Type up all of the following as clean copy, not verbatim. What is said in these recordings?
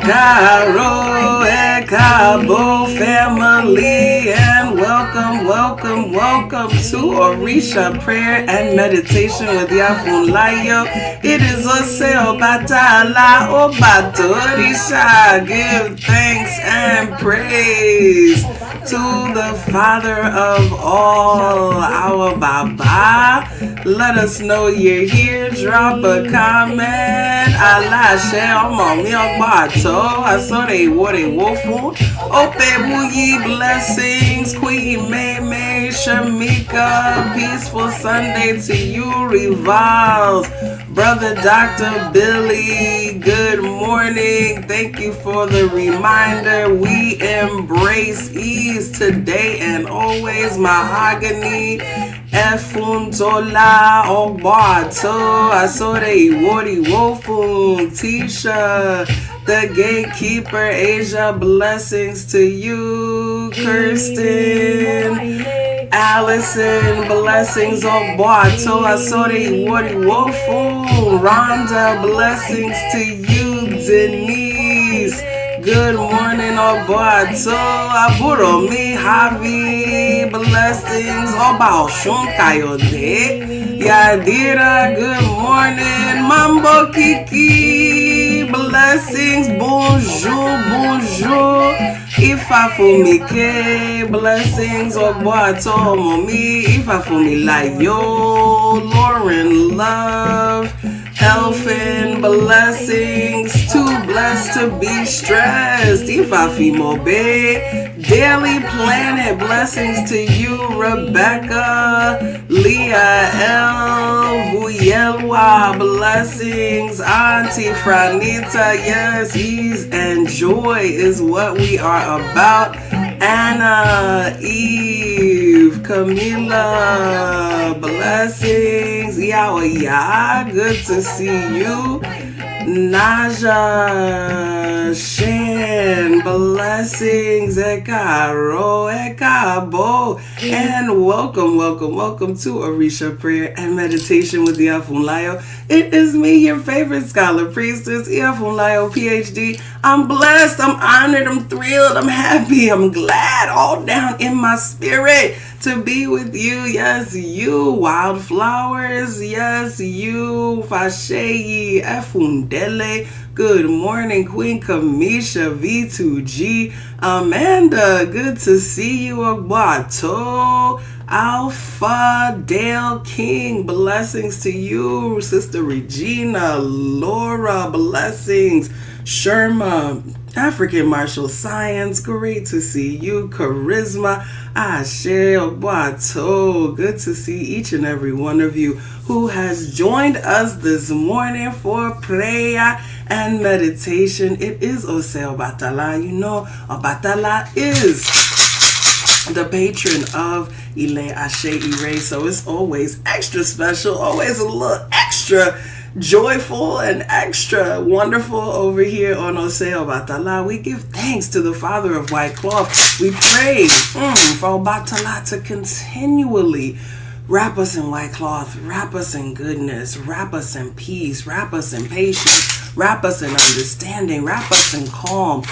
Caro Cabo family, and welcome to Orisa Prayer and Meditation with Iya Funlayo. It is Oseo Batala Obato Orisha. Give thanks and praise to the Father of all, our Baba. Let us know you're here. Drop a comment. Allah share on me bato. I saw they what they wofu. Ope boogie blessings. Queen May Shamika. Peaceful Sunday to you. Revolves. Brother Dr. Billy, good morning. Thank you for the reminder. We embrace ease today and always. Mahogany. Efuntola Obato. I saw the Iwori Wofu. Tisha, the gatekeeper. Asia, blessings to you. Kirsten. Allison, blessings Obato. I saw the Iwori Wofu. Rhonda, blessings to you. Denise, good morning Obato. Aburo mi Javi, blessings Oba Oshun Kayode. Yadira, good morning. Mambo Kiki, blessings. Bonjour. Ifafumike, blessings Obato Momi. Ifafumilayo, Lauren, love. Elfin, blessings. Too blessed to be stressed. Ifafi Mobe, Daily Planet, blessings to you. Rebecca, Leah L, Vuyelwa, blessings. Auntie Franita, yes, ease and joy is what we are about. Anna, Eve, Camila, blessings. Yeah, good to see you. Naja, Shan, blessings, Ekaro, Ekabo, and welcome to Orisa Prayer and Meditation with IyaFunlayo. It is me, your favorite scholar priestess, IyaFunlayo, PhD. I'm blessed, I'm honored, I'm thrilled, I'm happy, I'm glad, all down in my spirit to be with you. Yes, you, wildflowers. Yes, you, Fashei, Efundele. Good morning, Queen Kamisha, V2G. Amanda, good to see you. Agbato. Alpha Dale King, blessings to you. Sister Regina, Laura, blessings. Sherma, African Martial Science, great to see you. Charisma, Ashe Obato, good to see each and every one of you who has joined us this morning for prayer and meditation. It is Oseo Batala. You know, Batala is the patron of Ile Ase Ire, so it's always extra special, always a little extra joyful and extra wonderful over here on Oseo Batala. We give thanks to the Father of White Cloth. We pray for Batala to continually wrap us in white cloth, wrap us in goodness, wrap us in peace, wrap us in patience, wrap us in understanding, wrap us in calm,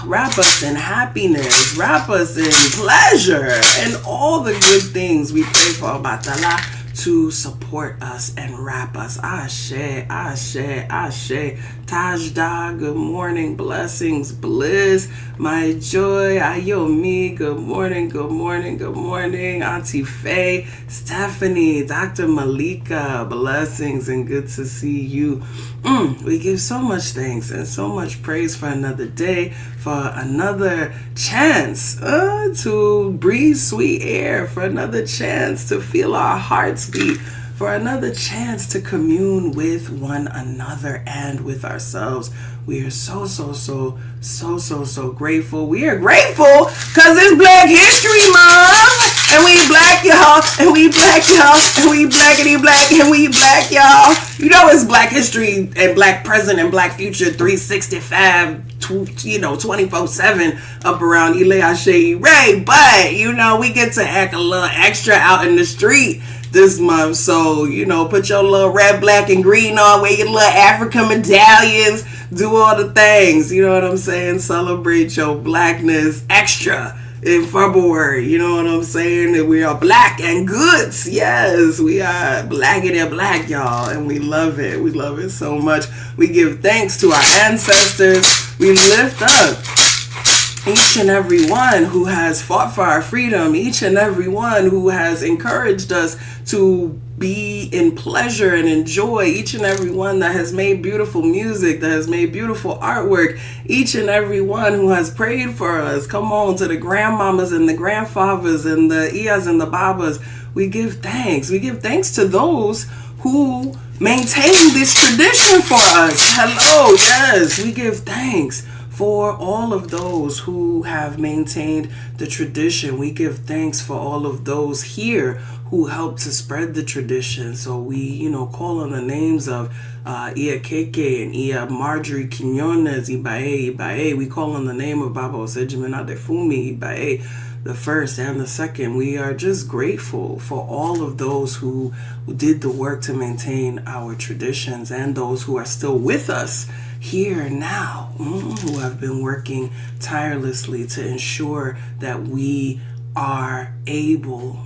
wrap us in happiness, wrap us in pleasure, and all the good things. We pray for Batala to support us and wrap us. Ashe. Tajda, good morning, blessings, bliss, my joy. Ayomi, good morning. Auntie Faye, Stephanie, Dr. Malika, blessings and good to see you. We give so much thanks and so much praise for another day, for another chance to breathe sweet air, for another chance to feel our hearts beat, for another chance to commune with one another and with ourselves. We are so grateful. We are grateful because it's Black History Month. And we black, y'all. And we black, y'all. And we blackity black. And we black, y'all. You know it's Black History and Black Present and Black Future 365, 24/7 up around Ile Ase Ire. But, we get to act a little extra out in the street this month. So, put your little red, black, and green on, wear your little African medallions, do all the things. You know what I'm saying? Celebrate your blackness extra in February. You know what I'm saying? That we are black and goods. Yes, we are blacker than black, y'all. And we love it. We love it so much. We give thanks to our ancestors. We lift up each and every one who has fought for our freedom, each and every one who has encouraged us to be in pleasure and enjoy, each and every one that has made beautiful music, that has made beautiful artwork, each and every one who has prayed for us. Come on, to the grandmamas and the grandfathers and the Iyas and the Babas. We give thanks. We give thanks to those who maintain this tradition for us. Hello, yes, we give thanks for all of those who have maintained the tradition. We give thanks for all of those here who help to spread the tradition. So we, call on the names of Iya Keke and Iya Marjorie Quinones, Ibae. We call on the name of Baba Osejimena Defumi, Ibae, the first and the second. We are just grateful for all of those who did the work to maintain our traditions and those who are still with us here now, who have been working tirelessly to ensure that we are able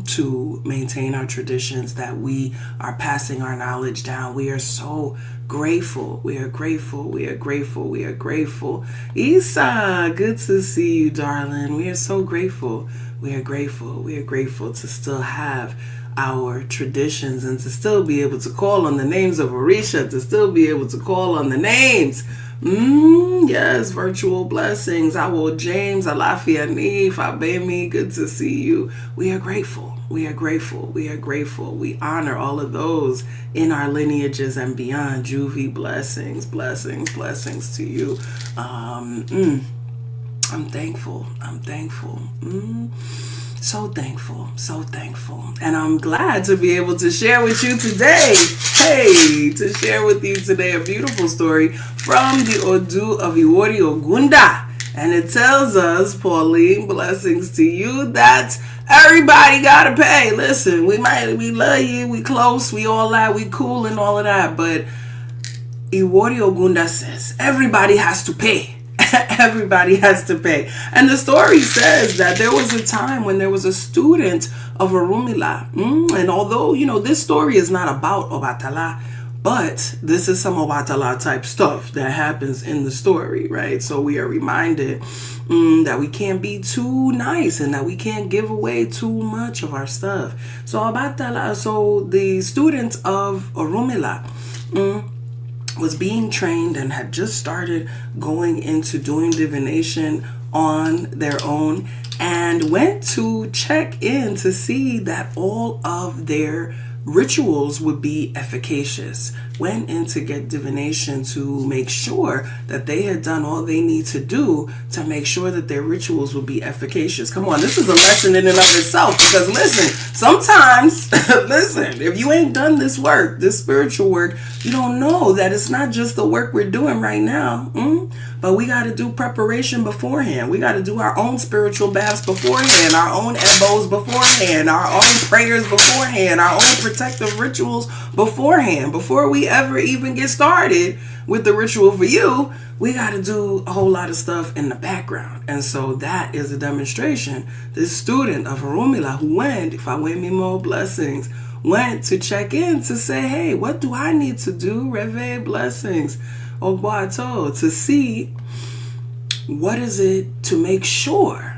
to maintain our traditions, that we are passing our knowledge down. We are so grateful. We are grateful. We are grateful. We are grateful. Isa, good to see you, darling. We are so grateful. We are grateful. We are grateful to still have our traditions and to still be able to call on the names of Orisha, to still be able to call on the names. Yes, virtual blessings. Awo James, Alafia Ni, Fabemi, good to see you. We are grateful. We are grateful. We are grateful. We honor all of those in our lineages and beyond. Juvie, blessings, blessings, blessings to you. I'm thankful. I'm thankful. So thankful, so thankful. And I'm glad to be able to share with you today. To share with you today a beautiful story from the Odu of Iwori Ogunda. And it tells us, Pauline, blessings to you, that everybody gotta pay. Listen, we love you, we close, we all that, we cool and all of that. But Iwori Ogunda says everybody has to pay. Everybody has to pay. And the story says that there was a time when there was a student of Orunmila. And although, this story is not about Obatala, but this is some Obatala type stuff that happens in the story, right? So we are reminded that we can't be too nice and that we can't give away too much of our stuff. So the student of Orunmila was being trained and had just started going into doing divination on their own, and went to check in to see that all of their rituals would be efficacious. Went in to get divination to make sure that they had done all they need to do to make sure that their rituals would be efficacious. Come on, this is a lesson in and of itself, because listen, sometimes, if you ain't done this work, this spiritual work, you don't know that it's not just the work we're doing right now, but we got to do preparation beforehand. We got to do our own spiritual baths beforehand, our own ebos beforehand, our own prayers beforehand, our own protective rituals beforehand. Before we ever even get started with the ritual for you, we got to do a whole lot of stuff in the background. And so that is a demonstration. This student of Orunmila who went, if I win me more blessings, went to check in to say, hey, what do I need to do? Reve blessings. Obato, to see what is it to make sure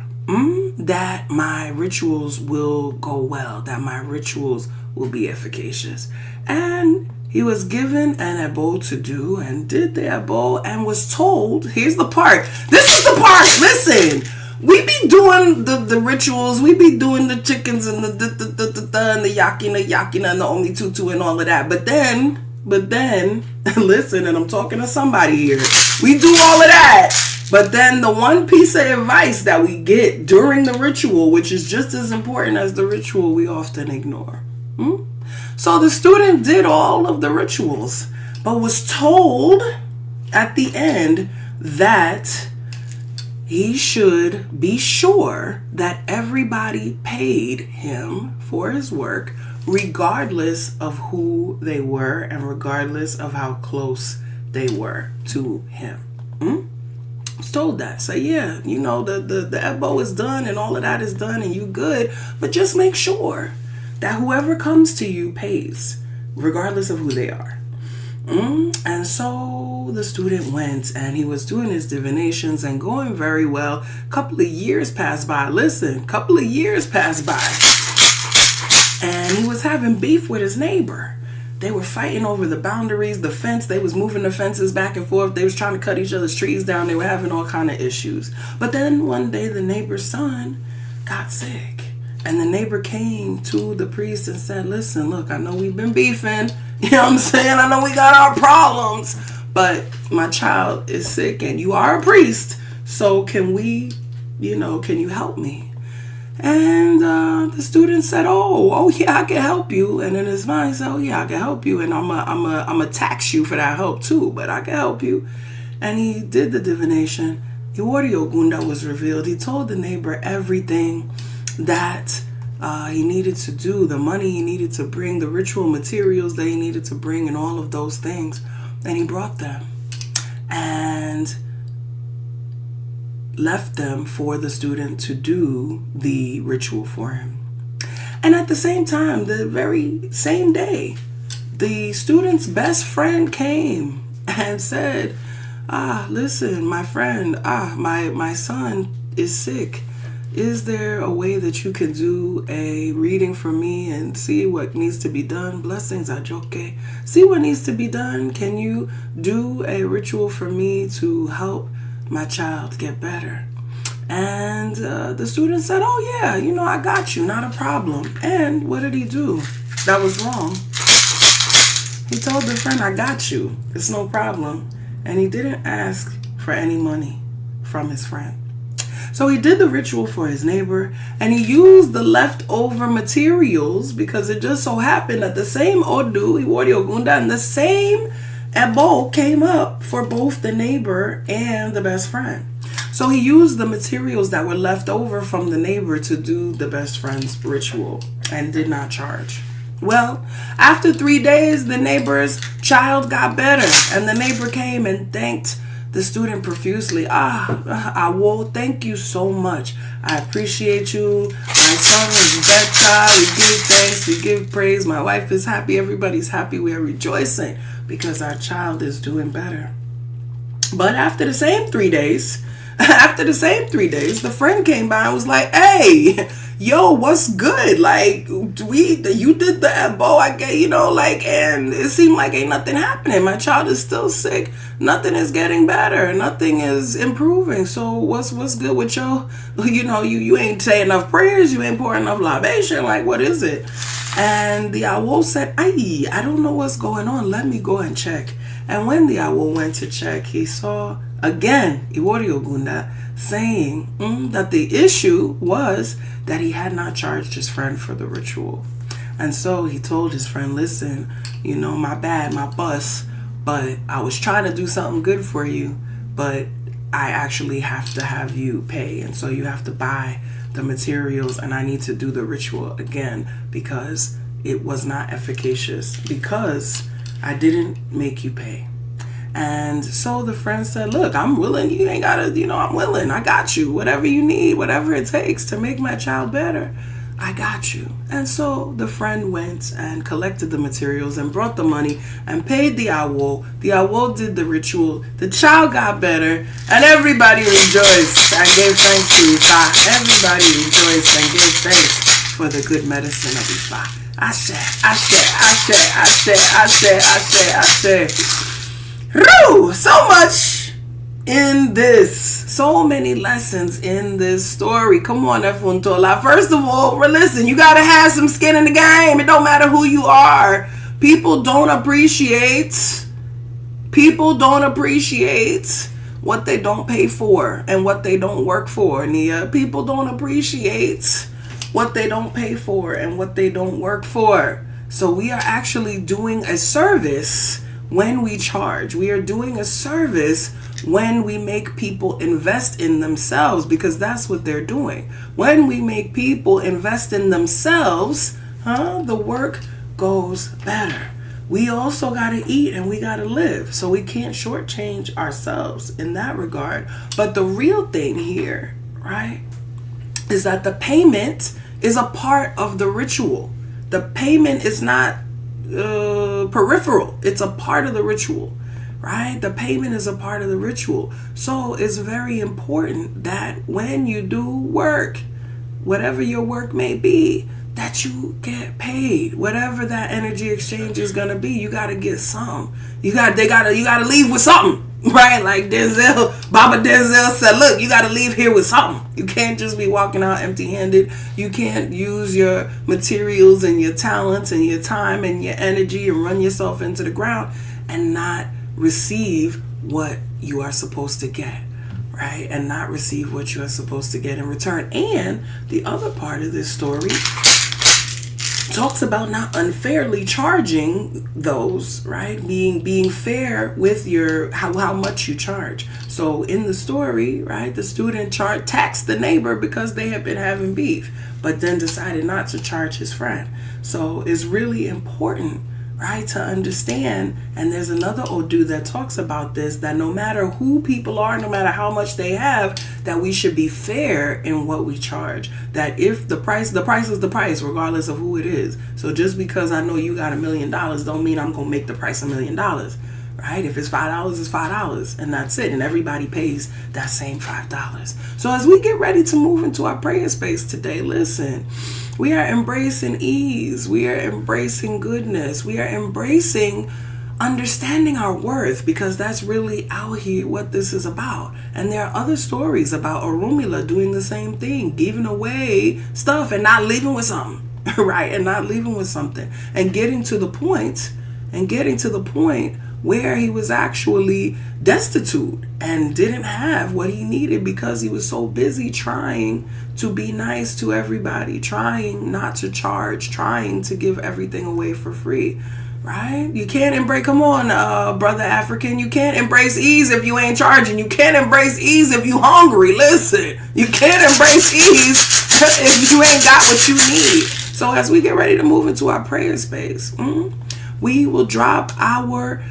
that my rituals will go well, that my rituals will be efficacious. And he was given an abo to do and did the abo and was told, here's the part. This is the part. Listen, we be doing the rituals. We be doing the chickens and the and the yakina and the only tutu and all of that. But then, listen, and I'm talking to somebody here. We do all of that. But then the one piece of advice that we get during the ritual, which is just as important as the ritual, we often ignore. So the student did all of the rituals, but was told at the end that he should be sure that everybody paid him for his work regardless of who they were and regardless of how close they were to him. I was told that. So yeah, the EBO is done and all of that is done and you good, but just make sure that whoever comes to you pays, regardless of who they are. And so the student went and he was doing his divinations and going very well. Couple of years passed by. And he was having beef with his neighbor. They were fighting over the boundaries, the fence. They was moving the fences back and forth. They was trying to cut each other's trees down. They were having all kind of issues. But then one day the neighbor's son got sick. And the neighbor came to the priest and said, listen, look, I know we've been beefing. You know what I'm saying? I know we got our problems. But my child is sick and you are a priest. So can we, can you help me? And the student said, oh yeah, I can help you. And in his mind, he said, oh yeah, I can help you. And I'm a tax you for that help too, but I can help you. And he did the divination. Iwori Ogunda was revealed. He told the neighbor everything that he needed to do, the money he needed to bring, the ritual materials that he needed to bring, and all of those things. And he brought them and left them for the student to do the ritual for him. And at the same time, the very same day, the student's best friend came and said, listen, my friend, my son is sick. Is there a way that you can do a reading for me and see what needs to be done? Blessings, Ajoke. See what needs to be done. Can you do a ritual for me to help my child get better? And the student said, oh yeah, I got you, not a problem. And what did he do? That was wrong. He told the friend, I got you. It's no problem. And he didn't ask for any money from his friend. So he did the ritual for his neighbor and he used the leftover materials because it just so happened that the same Odu, Iwori Ogunda, and the same Ebo came up for both the neighbor and the best friend. So he used the materials that were left over from the neighbor to do the best friend's ritual and did not charge. Well, after 3 days, the neighbor's child got better and the neighbor came and thanked the student profusely. Awo, thank you so much. I appreciate you. My son is better. We give thanks. We give praise. My wife is happy. Everybody's happy. We are rejoicing because our child is doing better. But after the same 3 days, the friend came by and was like, hey, yo, what's good? Like, you did the Ebo, I get, and it seemed like ain't nothing happening. My child is still sick. Nothing is getting better. Nothing is improving. So what's good with you? You ain't saying enough prayers. You ain't pouring enough libation. Like, what is it? And the Awo said, I don't know what's going on. Let me go and check. And when the Awo went to check, he saw again Iwori Ogunda saying that the issue was that he had not charged his friend for the ritual. And so he told his friend, listen, my bad, my bus, but I was trying to do something good for you, but I actually have to have you pay. And so you have to buy the materials and I need to do the ritual again because it was not efficacious because I didn't make you pay. And so the friend said, look, I'm willing. You ain't got to, I'm willing. I got you. Whatever you need, whatever it takes to make my child better, I got you. And so the friend went and collected the materials and brought the money and paid the Awo. The Awo did the ritual. The child got better and everybody rejoiced and gave thanks to Ifa. Everybody rejoiced and gave thanks for the good medicine of Ifa. Ashe, ashe, ashe, ashe, ashe, ashe, ashe. So much in this. So many lessons in this story. Come on, Efuntola. First of all, listen, you got to have some skin in the game. It don't matter who you are. People don't appreciate what they don't pay for and what they don't work for, Nia. People don't appreciate what they don't pay for and what they don't work for. So we are actually doing a service when we charge. We are doing a service when we make people invest in themselves because that's what they're doing. When we make people invest in themselves, the work goes better. We also got to eat and we got to live. So we can't shortchange ourselves in that regard. But the real thing here, right, is that the payment is a part of the ritual. The payment is not peripheral. It's a part of the ritual, right? The payment is a part of the ritual. So it's very important that when you do work, whatever your work may be, that you get paid. Whatever that energy exchange is gonna be, you gotta get some. You gotta leave with something, right? Like Baba Denzel said, look, you gotta leave here with something. You can't just be walking out empty-handed. You can't use your materials and your talents and your time and your energy and run yourself into the ground and not receive what you are supposed to get, right? And not receive what you are supposed to get in return. And the other part of this story talks about not unfairly charging those, right? Being fair with your how much you charge. So in the story, right, the student taxed the neighbor because they had been having beef, but then decided not to charge his friend. So it's really important, right, to understand, and there's another Odu that talks about this, that no matter who people are, no matter how much they have, that we should be fair in what we charge. That if the price is the price, regardless of who it is. So just because I know you got $1 million don't mean I'm going to make the price $1 million, right? If it's $5, it's $5, and that's it. And everybody pays that same $5. So as we get ready to move into our prayer space today, listen, we are embracing ease. We are embracing goodness. We are embracing understanding our worth, because that's really out here what this is about. And there are other stories about Orunmila doing the same thing, giving away stuff and not leaving with something, right? And not leaving with something, and getting to the point where he was actually destitute and didn't have what he needed because he was so busy trying to be nice to everybody, trying not to charge, trying to give everything away for free, right? You can't embrace, come on, brother African, you can't embrace ease if you ain't charging. You can't embrace ease if you hungry. Listen, you can't embrace ease if you ain't got what you need. So as we get ready to move into our prayer space, we will drop our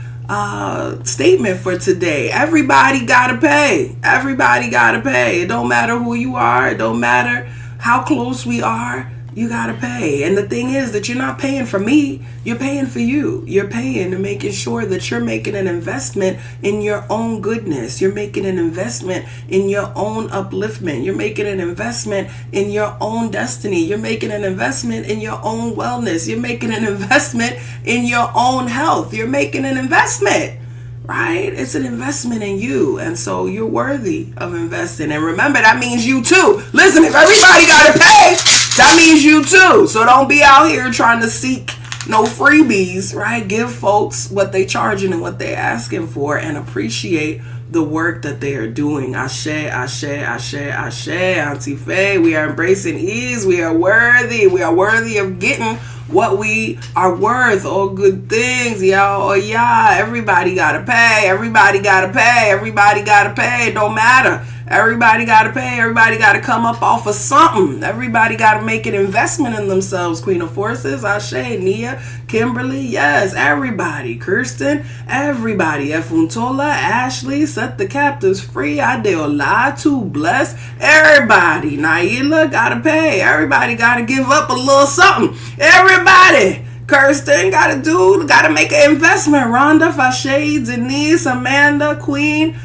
statement for today. Everybody gotta pay. Everybody gotta pay. It don't matter who you are. It don't matter how close we are. You gotta pay. And the thing is that you're not paying for me. You're paying for you. You're paying and making sure that you're making an investment in your own goodness. You're making an investment in your own upliftment. You're making an investment in your own destiny. You're making an investment in your own wellness. You're making an investment in your own health. You're making an investment, right? It's an investment in you. And so you're worthy of investing. And remember, that means you too. Listen, if everybody gotta pay, that means you too. So don't be out here trying to seek no freebies, right? Give folks what they charging and what they asking for, and appreciate the work that they are doing. Ashe, ashe, ashe, ashe, Auntie Faye. We are embracing ease. We are worthy. We are worthy of getting what we are worth. All good things. Yeah, oh yeah. Everybody gotta pay. Everybody gotta pay. Everybody gotta pay. It don't matter. Everybody gotta pay. Everybody gotta come up off of something. Everybody gotta make an investment in themselves. Queen of Forces, Ashe, Nia, Kimberly, yes, everybody. Kirsten, everybody. Efuntola, Ashley, set the captives free. Adeolatu, bless everybody. Naila gotta pay. Everybody gotta give up a little something. Everybody. Kirsten gotta make an investment. Rhonda, Fashe, Denise, Amanda, Queen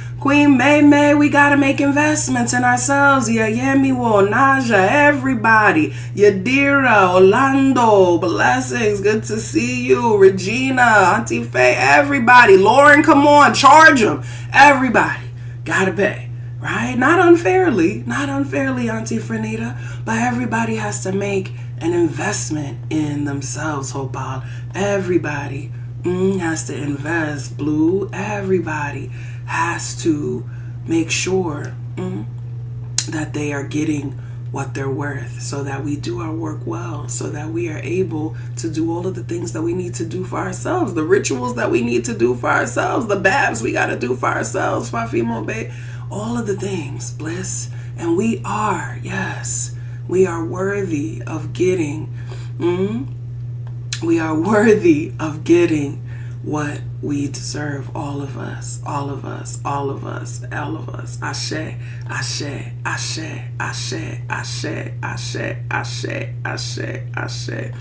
May, we gotta make investments in ourselves. Yemiwo, Naja, everybody. Yadira, Orlando, blessings, good to see you. Regina, Auntie Faye, everybody. Lauren, come on, charge them. Everybody gotta pay, right? Not unfairly, Auntie Frenita, but everybody has to make an investment in themselves, Hopal. Everybody has to invest, Blue. Everybody has to make sure that they are getting what they're worth, so that we do our work well, so that we are able to do all of the things that we need to do for ourselves, the rituals that we need to do for ourselves, the babs we got to do for ourselves, Fafimo Bay, all of the things, bliss. And we are, yes, we are worthy of getting We are worthy of getting what we deserve. All of us, all of us, all of us, all of us. Ashe, ashe, ashe, ashe, ashe, ashe, ashe, ashe, ashe.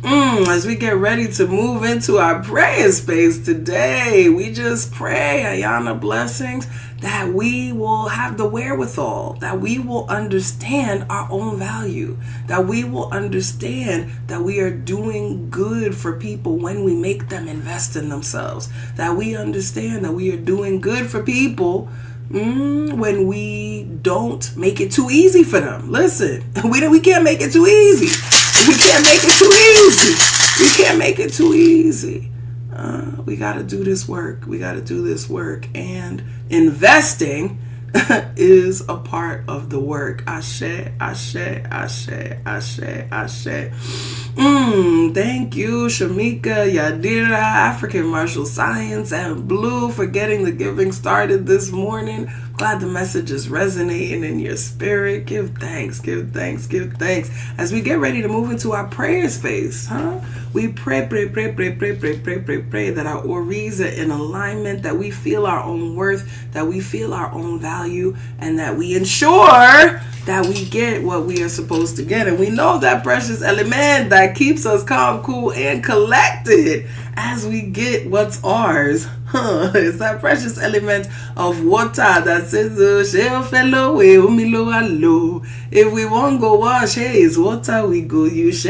As we get ready to move into our prayer space today, we just pray, Ayana blessings, that we will have the wherewithal, that we will understand our own value, that we will understand that we are doing good for people when we make them invest in themselves, that we understand that we are doing good for people when we don't make it too easy for them. Listen, we can't make it too easy. We can't make it too easy. We can't make it too easy. We got to do this work. We got to do this work. And investing is a part of the work. Ashe, ashe, ashe, ashe, ashe. Thank you, Shamika, Yadira, African Martial Science, and Blue for getting the giving started this morning. Glad the message is resonating in your spirit. Give thanks, give thanks, give thanks. As we get ready to move into our prayer space, we pray that our oris are in alignment, that we feel our own worth, that we feel our own value, and that we ensure that we get what we are supposed to get. And we know that precious element that keeps us calm, cool, and collected as we get what's ours. It's that precious element of water that says, if we won't go wash, hey, it's water we go use.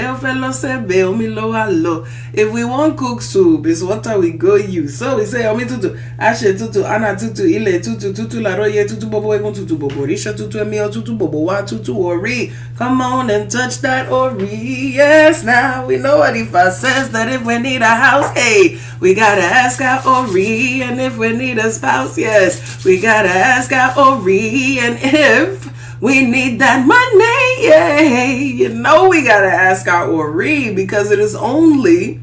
If we won't cook soup, it's water we go use. So we say, Omi tutu, Ashe tutu, Ana tutu, Ile tutu, tutu laroye, tutu bobo, Egon tutu bobo, Risha tutu, Emio tutu bobo, Wa tutu, Ori. Come on and touch that Ori. Yes, now we know what Ifa says, that if we need a house, hey, we gotta ask our Ori. And if we need a spouse, yes, we gotta ask our Ori. And if we need that money, yay, you know we gotta ask our Ori, because it is only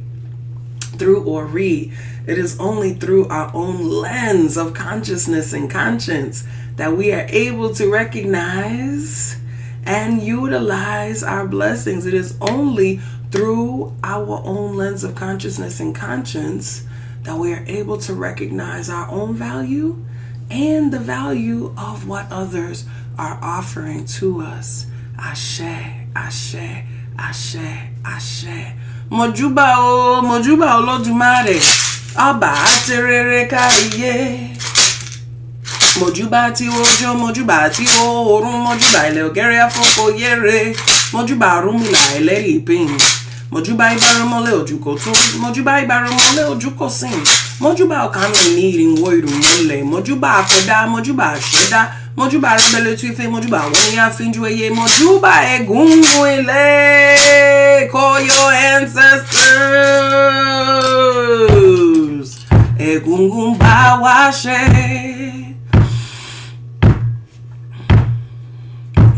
through Ori, it is only through our own lens of consciousness and conscience that we are able to recognize and utilize our blessings. It is only through our own lens of consciousness and conscience that we are able to recognize our own value and the value of what others are offering to us. Ashe, ashe, ashe, ashe. Mojuba Olodumare, Aba aterere kariye. Mojuba ti ojo, mojuba ti orun, mojuba ile ogere afoko yere, mojuba rumila ile ipin. Mojuba ibaromole ojuko tun, mojuba ibaromole ojuko sin, mojuba okami ni irinwo irunmole, mojuba akoda, mojuba asheda, mojuba rebele tuife, mojuba woni afinju eye, mojuba egungun ile, call your ancestors, egungun bawashe,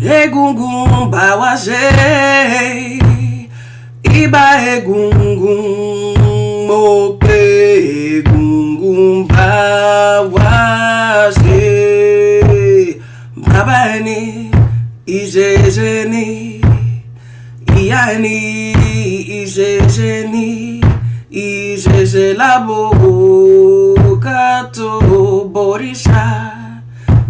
egungun bawashe. Iba egungun mope egungun bawashe. Baba ni ijeje ni iya ni ijeje ni ijeje labo kato borisha.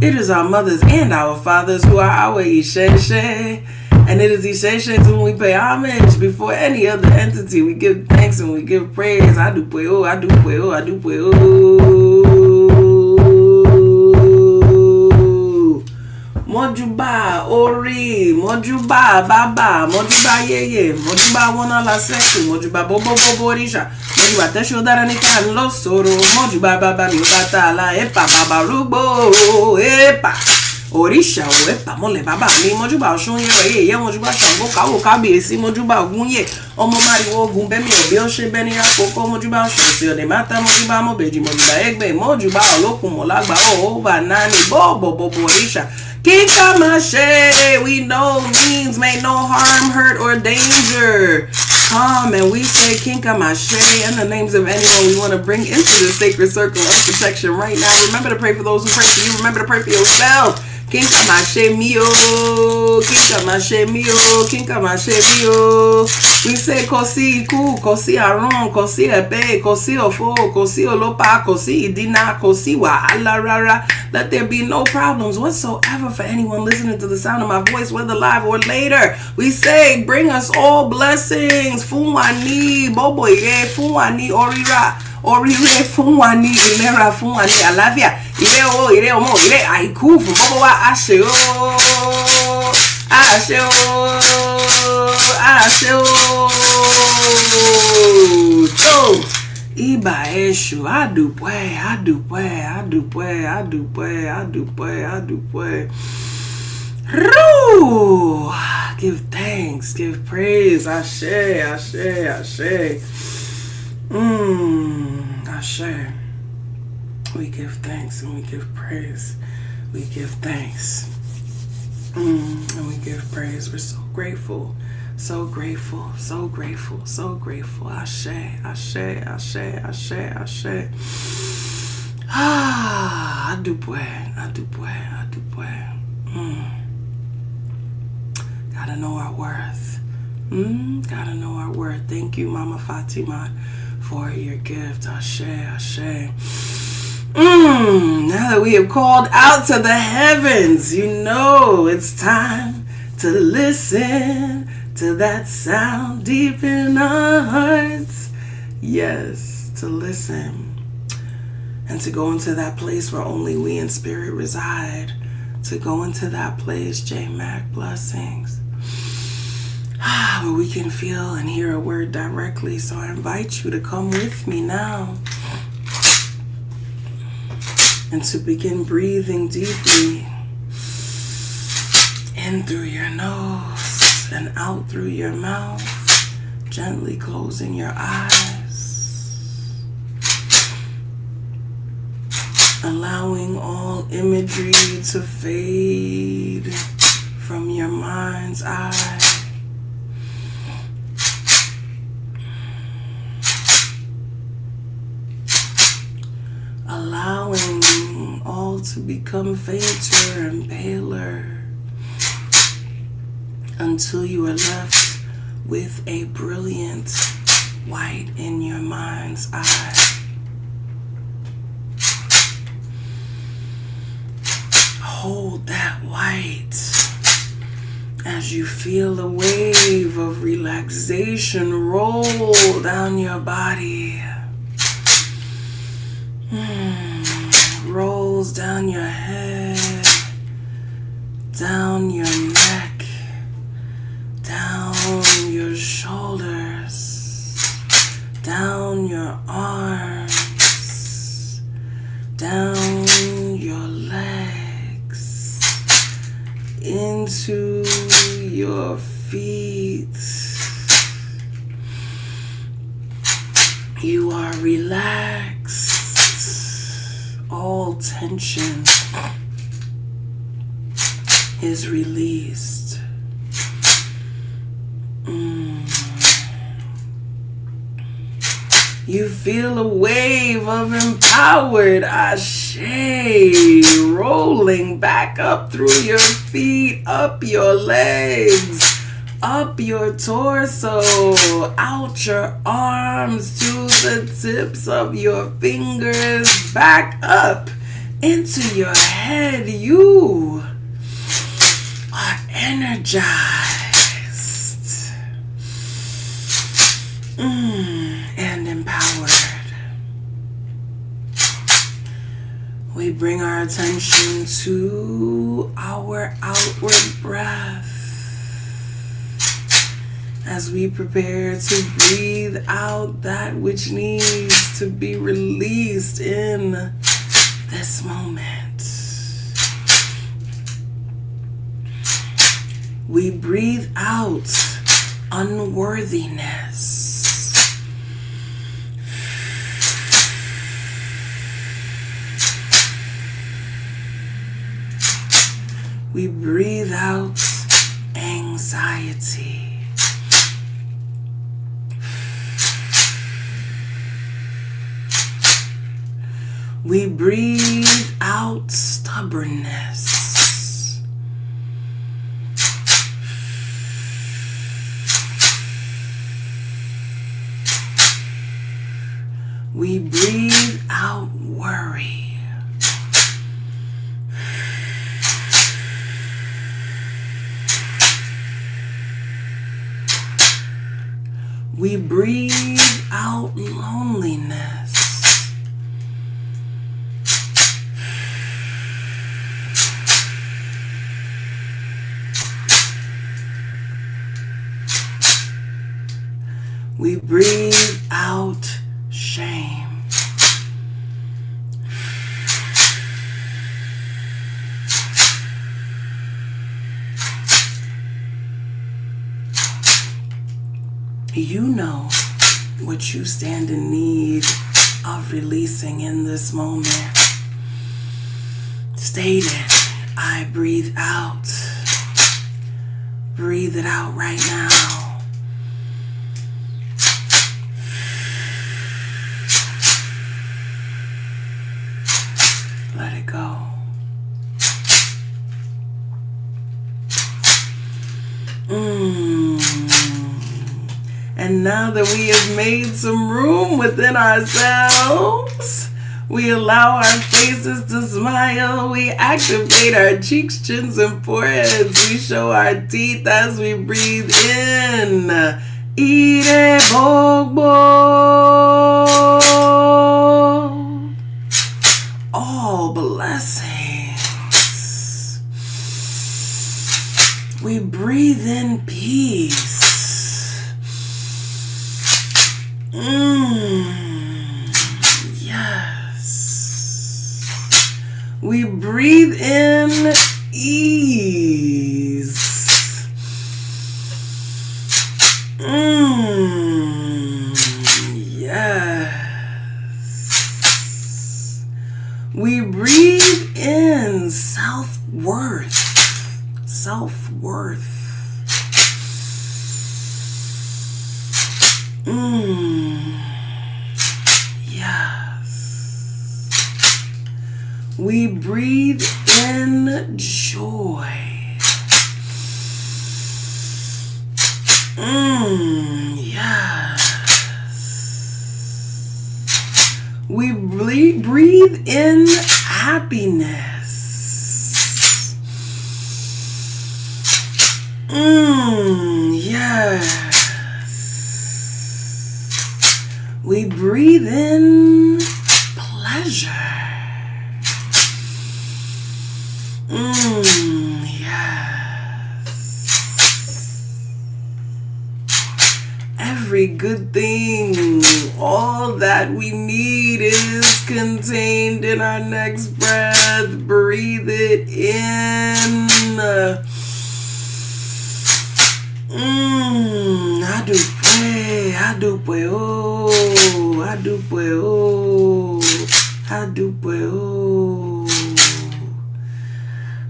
It is our mothers and our fathers who are our Isheshe. And it is Isheshe to whom we pay homage before any other entity. We give thanks and we give praise. I do pueo, I do pueo, I do pueo. Mojuba Ori, Mojuba Baba, Mojuba Yeye, Mojuba Wana La Seku, Mojuba Bobo Borisha, Mojuba Tesho Daranika and Losoro, Mojuba Baba Nubata La Epa Baba Rubo, Epa. Orisha wepa mole baba mi mojuba osun ye mojuba sango kawo kabiyesi mojuba ogunye ọmọ mariwo ogun bemi obi o se beni akoko mojuba osun si ode mata mojuba mo beji mojuba egbe mojuba olokun molagba o banani bobo orisha Kinka Mashe, we know means may no harm, hurt, or danger come, and we say Kinka Mashe in the names of anyone we want to bring into the sacred circle of protection right now. Remember to pray for those who pray for you. Remember to pray for yourself. Kinka mashe mio, kinka mashe mio, kinka mashe mio. We say kosi iku, kosi aron, kosi epe, kosi ofo, kosi olopa, kosi idina, kosi wahala rara. Let there be no problems whatsoever for anyone listening to the sound of my voice, whether live or later. We say, bring us all blessings. Funwani, bobo ire, funwani, orira. Orire funwani, ilera funwani, àlàáfíà. Ire o, ire omo, ire àìkú fún bobo wa àṣẹ o. Àṣẹ o. Àṣẹ o. Tó. Iba eshu, adupwe, adupwe, adupwe, adupwe, adupwe, adupwe. Roo! Give thanks, give praise. Ashe, ashe, ashe. Ashe. We give thanks and we give praise. We give thanks. And we give praise. We're so grateful. So grateful, so grateful, so grateful. Ashe, ashe, ashe, ashe, ashe. Adupwe, adupwe, adupwe. Gotta know our worth. Gotta know our worth. Thank you, Mama Fatima, for your gift. Ashe, ashe. Now that we have called out to the heavens, you know it's time to listen to that sound deep in our hearts. Yes, to listen and to go into that place where only we in spirit reside. To go into that place, J-Mac, blessings, where we can feel and hear a word directly. So I invite you to come with me now and to begin breathing deeply in through your nose and out through your mouth, gently closing your eyes, allowing all imagery to fade from your mind's eye. Allowing all to become fainter and paler until you are left with a brilliant white in your mind's eye. Hold that white as you feel a wave of relaxation roll down your body. Rolls down your head, down your neck, down your shoulders, down your arms, down your legs, into your feet. You are relaxed. All tension is released. You feel a wave of empowered ashe rolling back up through your feet, up your legs, up your torso, out your arms to the tips of your fingers, back up into your head. You are energized and empowered. We bring our attention to our outward breath as we prepare to breathe out that which needs to be released in this moment. We breathe out unworthiness. We breathe out anxiety. We breathe out stubbornness. We breathe out loneliness. We breathe out shame. You know what you stand in need of releasing in this moment. State it. I breathe out. Breathe it out right now. Let it go. And now that we have made some room within ourselves, we allow our faces to smile. We activate our cheeks, chins, and foreheads. We show our teeth as we breathe in. Ire Bogbo. All blessings. We breathe in peace. Yes. We breathe in ease. Yes. We breathe in self-worth. Self-worth. Yes. We breathe in joy. Yes. We breathe in happiness. Yes. We breathe in pleasure. Yes. Every good thing, all that we need is contained in our next breath. Breathe it in.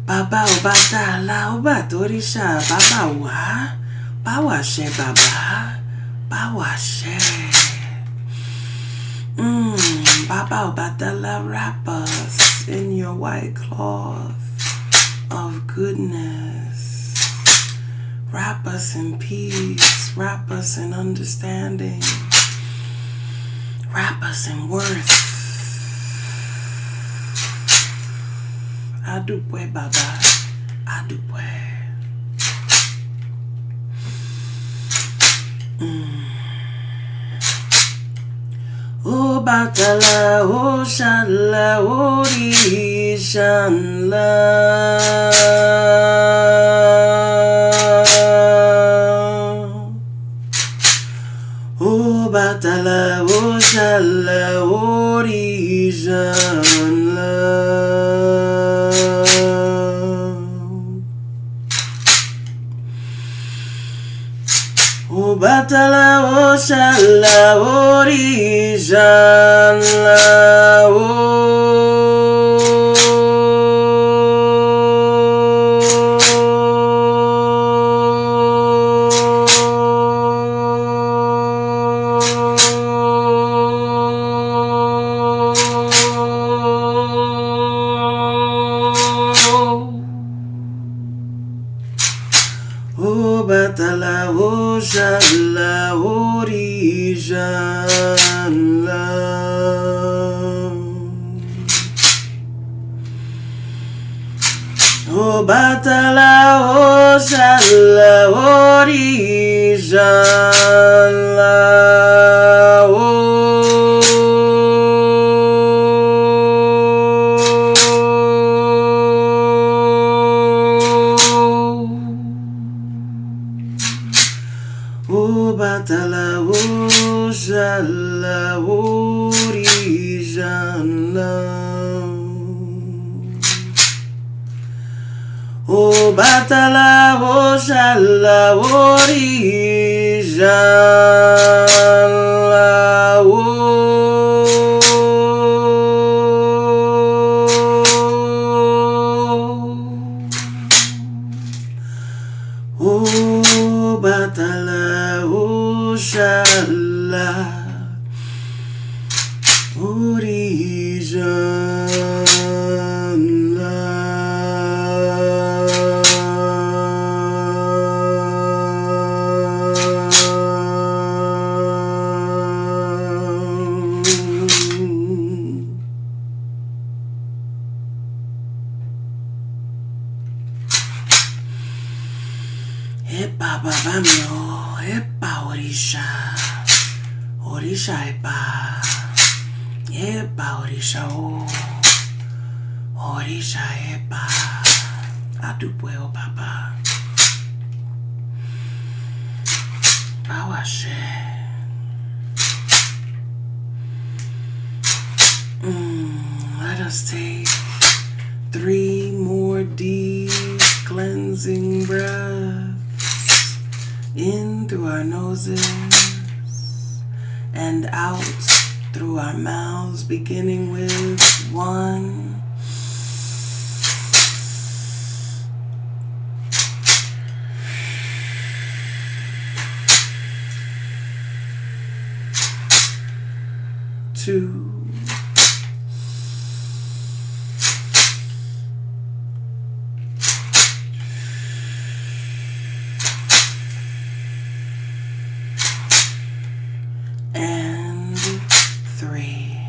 Baba obatala obatorisha baba wa bawashe baba bawashe. Baba obatala, wrap us in your white cloth of goodness. Wrap us in peace. Wrap us in understanding. Wrap us in worth. Adupwe Baba. Adupwe. O Batala, O Shala, O Rishanla. O Batala, O Shala, O Rishanla. O Batala, O Shala, O Rishanla. O Batala, O Shala, O Rishanla. O O batala o shala orishala o batala o shala orishala. O batala o shala orishala o batala o shala orishala. Epa babamio, epa orisha, orisha epa orisha orisha epa, adupueo papa, bawashe. Let us take 3 more deep cleansing breaths. In through our noses and out through our mouths, beginning with 1, 2, 3.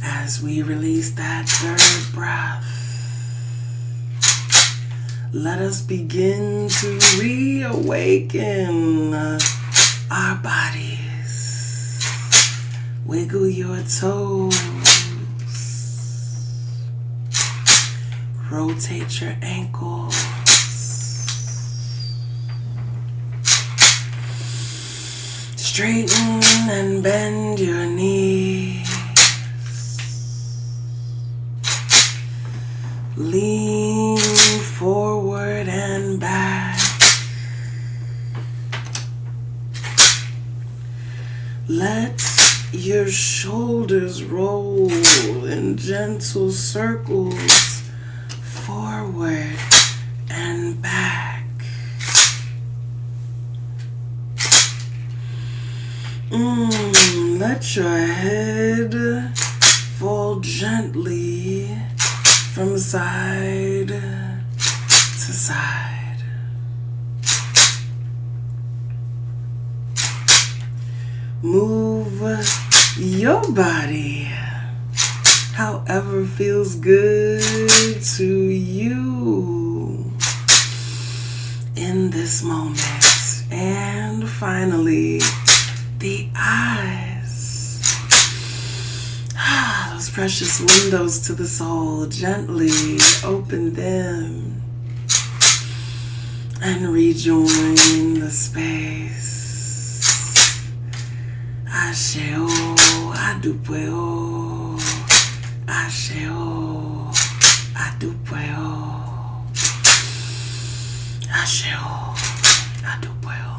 As we release that 3rd breath, let us begin to reawaken our bodies. Wiggle your toes. Rotate your ankles. Straighten and bend your knees. Lean forward and back. Let your shoulders roll in gentle circles forward and back. Let your head fall gently from side to side. Move your body however feels good to you in this moment. And finally, the eyes. Those precious windows to the soul. Gently open them and rejoin the space. Asheo, adupeo. Asheo, adupeo. Asheo, adupeo.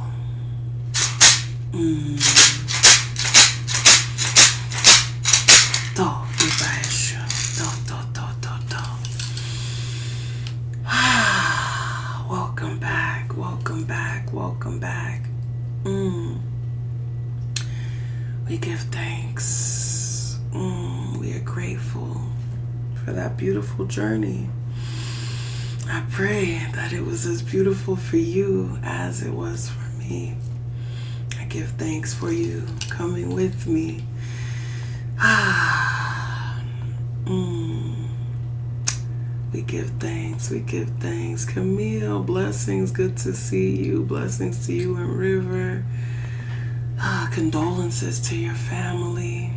Do, ibaesho. Do. Welcome back, welcome back, welcome back. We give thanks. We are grateful for that beautiful journey. I pray that it was as beautiful for you as it was for me. I give thanks for you coming with me. We give thanks. We give thanks. Camille, blessings. Good to see you. Blessings to you and River. Condolences to your family.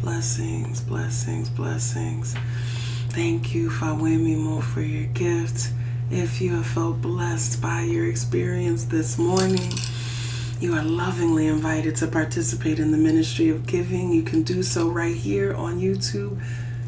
Blessings, blessings, blessings. Thank you, Fawemimo, for your gift. If you have felt blessed by your experience this morning, you are lovingly invited to participate in the ministry of giving. You can do so right here on YouTube.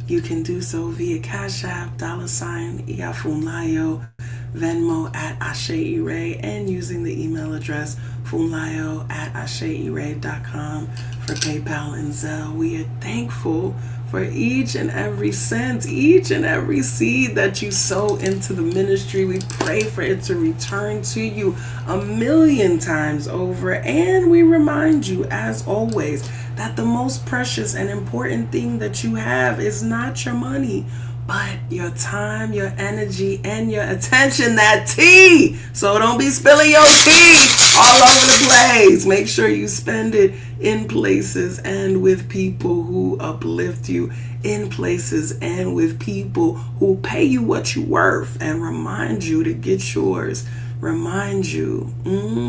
You can do so via Cashapp, $ Iya Funlayo, Venmo at Ase Ire, and using the email address funlayo@aseire.com for PayPal and Zelle. We are thankful for each and every cent, each and every seed that you sow into the ministry. We pray for it to return to you 1,000,000 times over. And we remind you, as always, that the most precious and important thing that you have is not your money, but your time, your energy, and your attention, that tea. So don't be spilling your tea all over the place. Make sure you spend it in places and with people who uplift you, in places and with people who pay you what you're worth and remind you to get yours. Remind you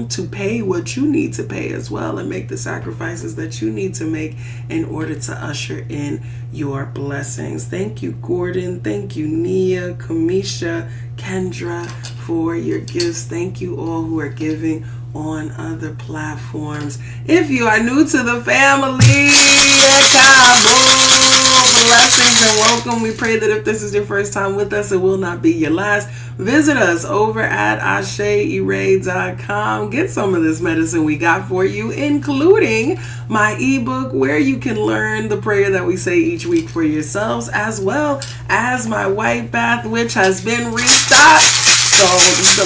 to pay what you need to pay as well, and make the sacrifices that you need to make in order to usher in your blessings. Thank you, Gordon. Thank you, Nia, Kamisha, Kendra, for your gifts. Thank you all who are giving on other platforms. If you are new to the family, blessings and welcome. We pray that if this is your first time with us, it will not be your last. Visit us over at aseire.com. Get some of this medicine we got for you, including my ebook where you can learn the prayer that we say each week for yourselves, as well as my white bath, which has been restocked. So this is the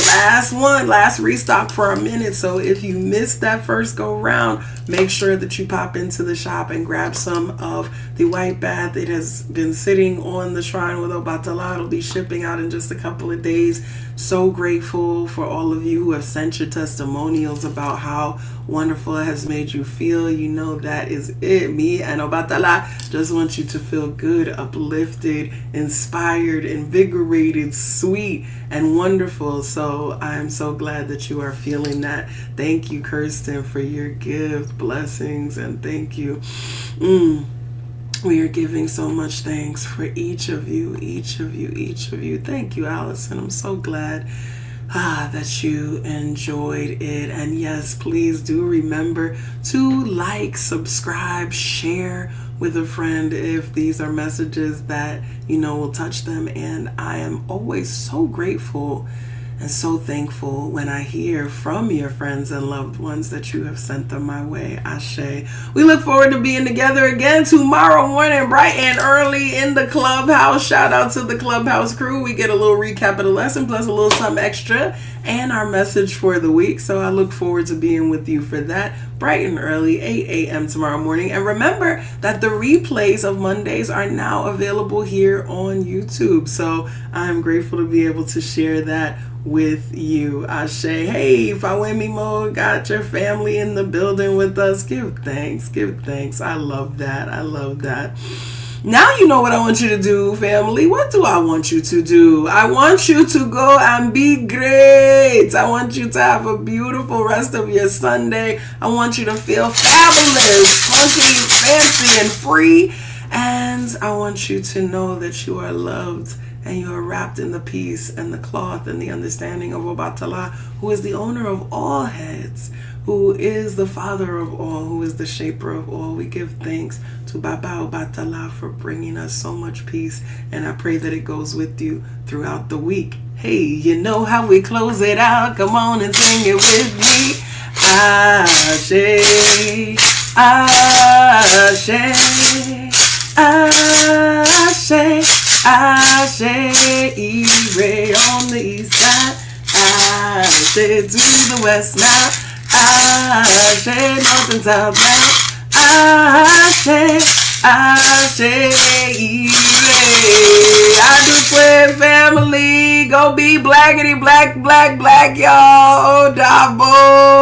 last restock for a minute. So if you missed that first go round, make sure that you pop into the shop and grab some of the white bath. It has been sitting on the shrine with Obatala. It'll be shipping out in just a couple of days. So grateful for all of you who have sent your testimonials about how wonderful it has made you feel. You know that is it. Me and Obatala just want you to feel good, uplifted, inspired, invigorated, sweet, and wonderful. So I'm so glad that you are feeling that. Thank you, Kirsten, for your gift. Blessings and thank you. We are giving so much thanks for each of you, each of you, each of you. Thank you, Allison. I'm so glad that you enjoyed it. And yes, please do remember to like, subscribe, share with a friend if these are messages that you know will touch them. And I am always so grateful and so thankful when I hear from your friends and loved ones that you have sent them my way. Ashe. We look forward to being together again tomorrow morning, bright and early in the clubhouse. Shout out to the clubhouse crew. We get a little recap of the lesson plus a little something extra and our message for the week. So I look forward to being with you for that bright and early, 8 a.m. tomorrow morning. And remember that the replays of Mondays are now available here on YouTube. So I'm grateful to be able to share that with you. Ashe. Hey, Fawemimo, got your family in the building with us. Give thanks. Give thanks. I love that. I love that. Now you know what I want you to do, family. What do I want you to do? I want you to go and be great. I want you to have a beautiful rest of your Sunday. I want you to feel fabulous, funky, fancy, and free. And I want you to know that you are loved and you are wrapped in the peace and the cloth and the understanding of Obatala, who is the owner of all heads, who is the father of all, who is the shaper of all. We give thanks to Baba Obatala for bringing us so much peace, and I pray that it goes with you throughout the week. Hey, you know how we close it out. Come on and sing it with me. Ashe, Ashe, Ashe, Ashe, Ire on the east side. Ashe to the west now. Ashe, north and south now. Ashe, Ashe, Ire. I do pray, family. Go be blackity black, black, black, y'all. Oh, double.